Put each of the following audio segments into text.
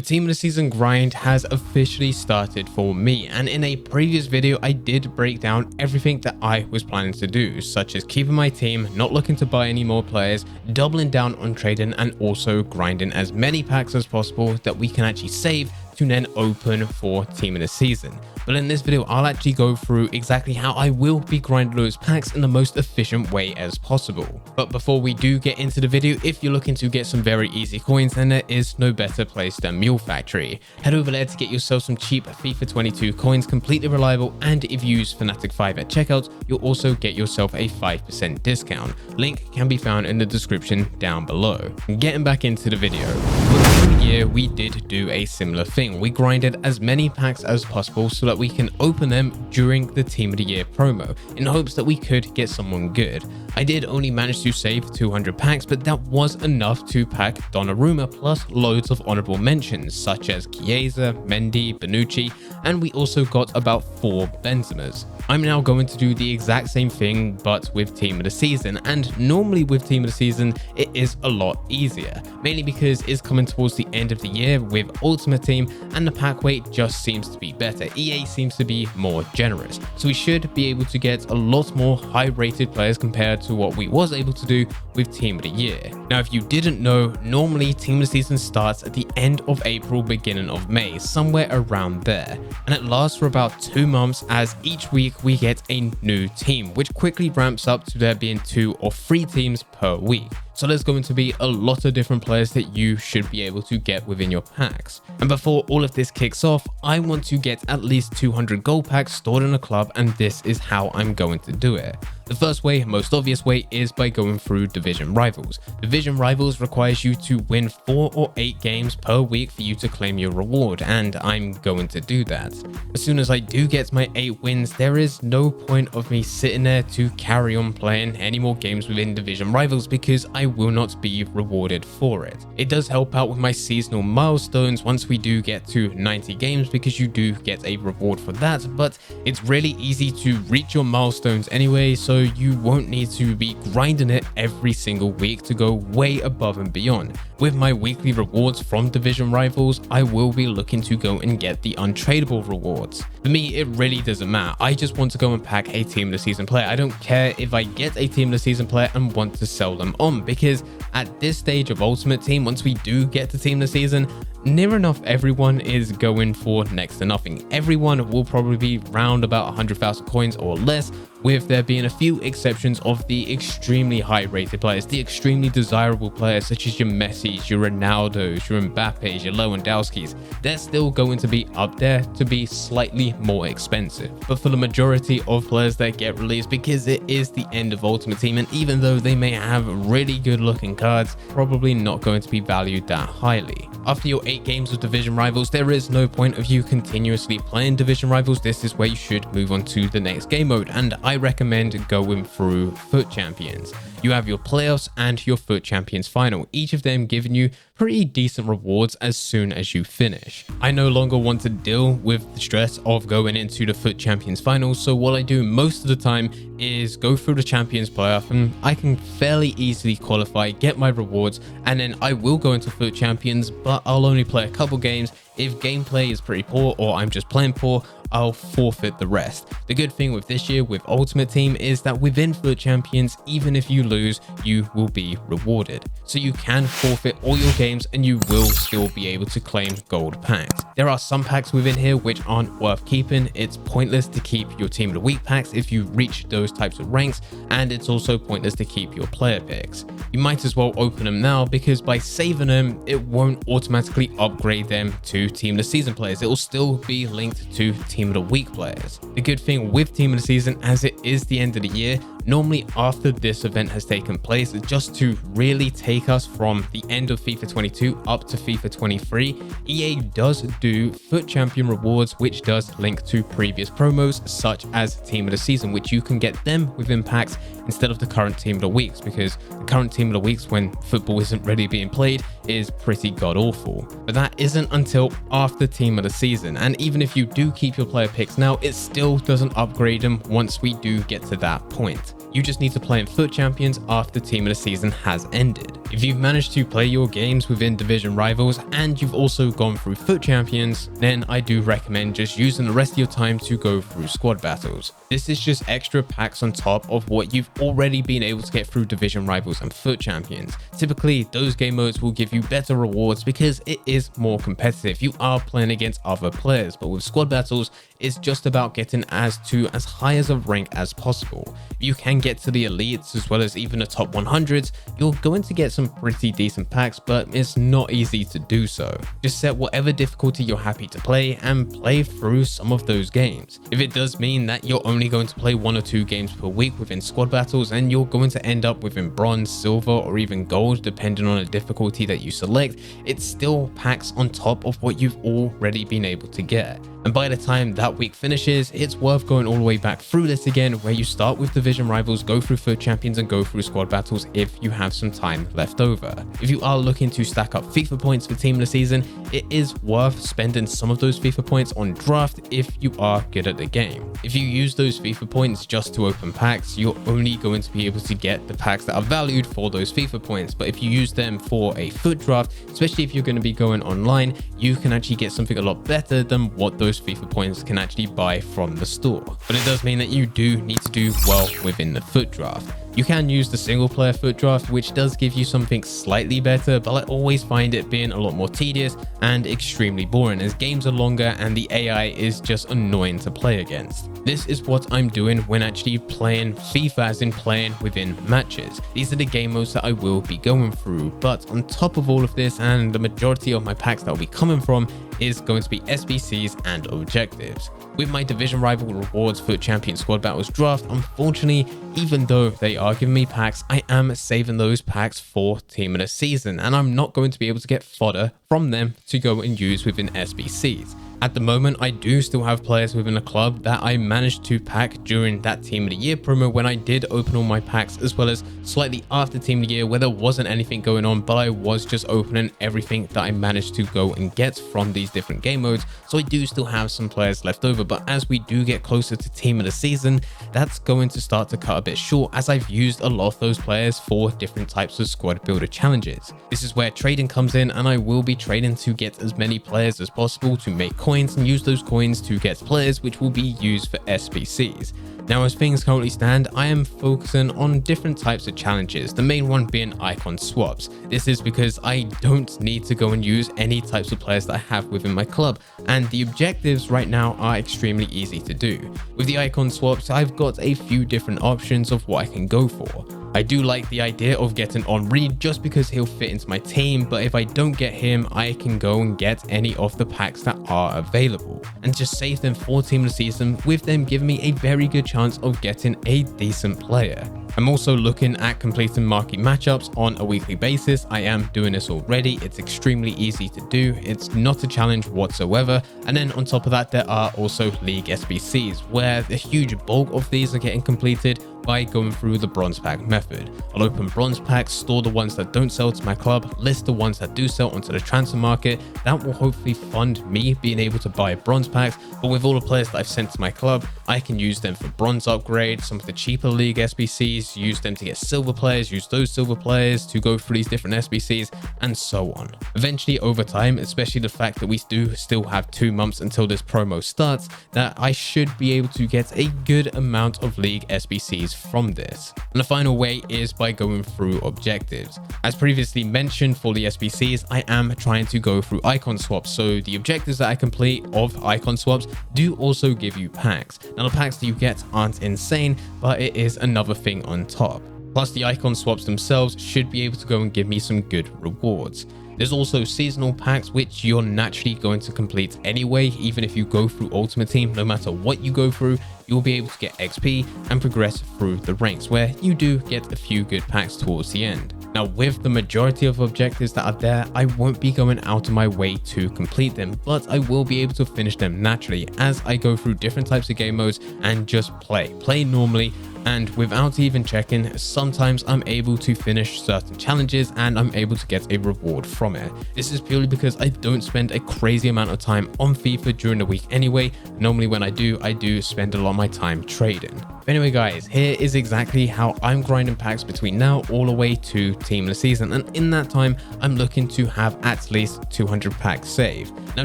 team of the season grind has officially started for me, and in a previous video I did break down everything that I was planning to do, such as keeping my team, not looking to buy any more players, doubling down on trading, and also grinding as many packs as possible that we can actually save to then open for team of the season. But in this video I'll actually go through exactly how I will be grinding those packs in the most efficient way as possible. But before we do get into the video, if you're looking to get some very easy coins, then there is no better place than Mule Factory. Head over there to get yourself some cheap FIFA 22 coins, completely reliable, and if you use Fnatic5 at checkout, you'll also get yourself a 5% discount. Link can be found in the description down below. Getting back into the video. For the new year we did do a similar thing. We grinded as many packs as possible so that we can open them during the team of the year promo in hopes that we could get someone good. I did only manage to save 200 packs, but that was enough to pack Donnarumma plus loads of honourable mentions such as Chiesa, Mendy, Bonucci, and we also got about 4 Benzemas. I'm now going to do the exact same thing but with team of the season, and normally with team of the season it is a lot easier, mainly because it's coming towards the end of the year with Ultimate Team and the pack weight just seems to be better. EA seems to be more generous, so we should be able to get a lot more high rated players compared to what we was able to do with team of the year. Now if you didn't know, normally team of the season starts at the end of April, beginning of May, somewhere around there, and it lasts for about 2 months as each week we get a new team, which quickly ramps up to there being 2 or 3 teams per week. So there's going to be a lot of different players that you should be able to get within your packs. And before all of this kicks off, I want to get at least 200 gold packs stored in a club, and this is how I'm going to do it. The first way, most obvious way, is by going through division rivals. Division rivals requires you to win 4 or 8 games per week for you to claim your reward, and I'm going to do that. As soon as I do get my 8 wins, there is no point of me sitting there to carry on playing any more games within division rivals because I will not be rewarded for it. It does help out with my seasonal milestones once we do get to 90 games because you do get a reward for that, but it's really easy to reach your milestones anyway, so you won't need to be grinding it every single week to go way above and beyond. With my weekly rewards from division rivals, I will be looking to go and get the untradeable rewards. For me, it really doesn't matter. I just want to go and pack a team of the season player. I don't care if I get a team of the season player and want to sell them on, because at this stage of Ultimate Team, once we do get to team of the season, near enough everyone is going for next to nothing. Everyone will probably be round about 100,000 coins or less, with there being a few exceptions of the extremely high rated players, the extremely desirable players such as your Messis, your Ronaldos, your Mbappes, your Lewandowskis. They're still going to be up there to be slightly more expensive. But for the majority of players that get released, because it is the end of Ultimate Team, and even though they may have really good looking cards, probably not going to be valued that highly. After your 8 games of division rivals, there is no point of you continuously playing division rivals. This is where you should move on to the next game mode, and I recommend going through FUT Champions. You have your playoffs and your FUT Champions final, each of them giving you pretty decent rewards as soon as you finish. I no longer want to deal with the stress of going into the FUT Champions finals, so what I do most of the time is go through the Champions playoff, and I can fairly easily qualify, get my rewards, and then I will go into FUT Champions, but I'll only play a couple games. If gameplay is pretty poor or I'm just playing poor, I'll forfeit the rest. The good thing with this year with Ultimate Team is that within FUT Champions, even if you lose, you will be rewarded. So you can forfeit all your games and you will still be able to claim gold packs. There are some packs within here which aren't worth keeping. It's pointless to keep your team of the week packs if you reach those types of ranks, and it's also pointless to keep your player picks. You might as well open them now, because by saving them, it won't automatically upgrade them to team of the season players. It will still be linked to team of the week players. The good thing with team of the season, as it is the end of the year, normally after this event has taken place, just to really take us from the end of FIFA 22 up to FIFA 23, EA does do FUT Champion rewards, which does link to previous promos such as team of the season, which you can get them within packs instead of the current team of the weeks, because the current team of the weeks, when football isn't really being played, is pretty god awful. But that isn't until after team of the season, and even if you do keep your player picks now, it still doesn't upgrade them once we do get to that point. You just need to play in FUT Champions after team of the season has ended. If you've managed to play your games within division rivals and you've also gone through FUT champions, then I do recommend just using the rest of your time to go through squad battles. This is just extra packs on top of what you've already been able to get through division rivals and FUT champions. Typically, those game modes will give you better rewards because it is more competitive. You are playing against other players, but with squad battles, it's just about getting as high as a rank as possible. If you can get to the elites as well as even the top 100s, you're going to get some pretty decent packs, but it's not easy to do so. Just set whatever difficulty you're happy to play and play through some of those games. If it does mean that you're only going to play 1 or 2 games per week within squad battles and you're going to end up within bronze, silver, or even gold depending on the difficulty that you select, it's still packs on top of what you've already been able to get. And by the time that week finishes, it's worth going all the way back through this again, where you start with division rivals, go through FUT champions, and go through squad battles if you have some time left over. If you are looking to stack up FIFA points for team of the season, it is worth spending some of those FIFA points on draft if you are good at the game. If you use those FIFA points just to open packs, you're only going to be able to get the packs that are valued for those FIFA points. But if you use them for a FUT draft, especially if you're going to be going online, you can actually get something a lot better than what those FIFA points can actually buy from the store. But it does mean that you do need to do well within the FUT draft. You can use the single player FUT draft, which does give you something slightly better, but I always find it being a lot more tedious and extremely boring as games are longer and the AI is just annoying to play against. This is what I'm doing when actually playing FIFA, as in playing within matches. These are the game modes that I will be going through, but on top of all of this, and the majority of my packs that will be coming from, is going to be SBCs and objectives. With my division rival rewards FUT champion squad battles draft, unfortunately, even though they are giving me packs, I am saving those packs for team of the season, and I'm not going to be able to get fodder from them to go and use within SBCs. At the moment, I do still have players within the club that I managed to pack during that Team of the Year promo when I did open all my packs, as well as slightly after Team of the Year where there wasn't anything going on, but I was just opening everything that I managed to go and get from these different game modes. So I do still have some players left over, but as we do get closer to Team of the Season, that's going to start to cut a bit short, as I've used a lot of those players for different types of squad builder challenges. This is where trading comes in, and I will be trading to get as many players as possible to make coins and use those coins to get players which will be used for SBCs. Now, as things currently stand, I am focusing on different types of challenges, the main one being icon swaps. This is because I don't need to go and use any types of players that I have within my club, and the objectives right now are extremely easy to do. With the icon swaps, I've got a few different options of what I can go for. I do like the idea of getting Henry just because he'll fit into my team, but if I don't get him, I can go and get any of the packs that are available and just save them for Team of the Season, with them giving me a very good chance of getting a decent player. I'm also looking at completing marquee matchups on a weekly basis. I am doing this already. It's extremely easy to do. It's not a challenge whatsoever. And then on top of that, there are also league SBCs, where the huge bulk of these are getting completed by going through the bronze pack method. I'll open bronze packs, store the ones that don't sell to my club, list the ones that do sell onto the transfer market. That will hopefully fund me being able to buy bronze packs, but with all the players that I've sent to my club, I can use them for bronze upgrade, some of the cheaper league SBCs, use them to get silver players, use those silver players to go through these different SBCs, and so on. Eventually, over time, especially the fact that we do still have 2 months until this promo starts, that I should be able to get a good amount of league SBCs from this. And the final way is by going through objectives. As previously mentioned, for the SBCs, I am trying to go through icon swaps, so the objectives that I complete of icon swaps do also give you packs. Now, the packs that you get aren't insane, but it is another thing on top. Plus, the icon swaps themselves should be able to go and give me some good rewards. There's also seasonal packs, which you're naturally going to complete anyway. Even if you go through Ultimate Team, no matter what you go through, you'll be able to get XP and progress through the ranks, where you do get a few good packs towards the end. Now, with the majority of objectives that are there, I won't be going out of my way to complete them, but I will be able to finish them naturally as I go through different types of game modes and just play normally And without even checking, sometimes I'm able to finish certain challenges and I'm able to get a reward from it. This is purely because I don't spend a crazy amount of time on FIFA during the week anyway. Normally when I do spend a lot of my time trading. But anyway guys, here is exactly how I'm grinding packs between now all the way to Team of the Season, and in that time I'm looking to have at least 200 packs saved. Now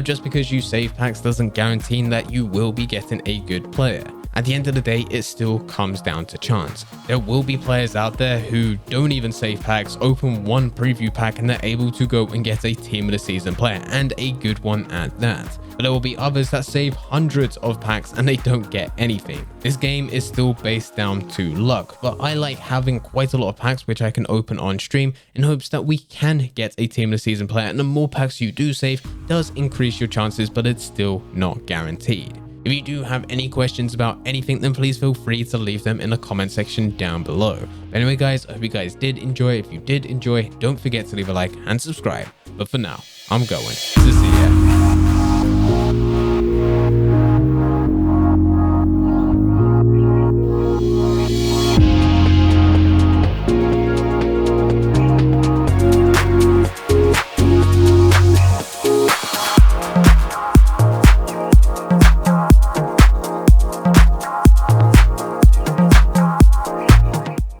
just because you save packs doesn't guarantee that you will be getting a good player. At the end of the day, it still comes down to chance. There will be players out there who don't even save packs, open one preview pack, and they're able to go and get a Team of the Season player, and a good one at that. But there will be others that save hundreds of packs and they don't get anything. This game is still based down to luck, but I like having quite a lot of packs which I can open on stream in hopes that we can get a Team of the Season player, and the more packs you do save does increase your chances, but it's still not guaranteed. If you do have any questions about anything, then please feel free to leave them in the comment section down below. But anyway guys, I hope you guys did enjoy. If you did enjoy, don't forget to leave a like and subscribe. But for now, I'm going to see ya.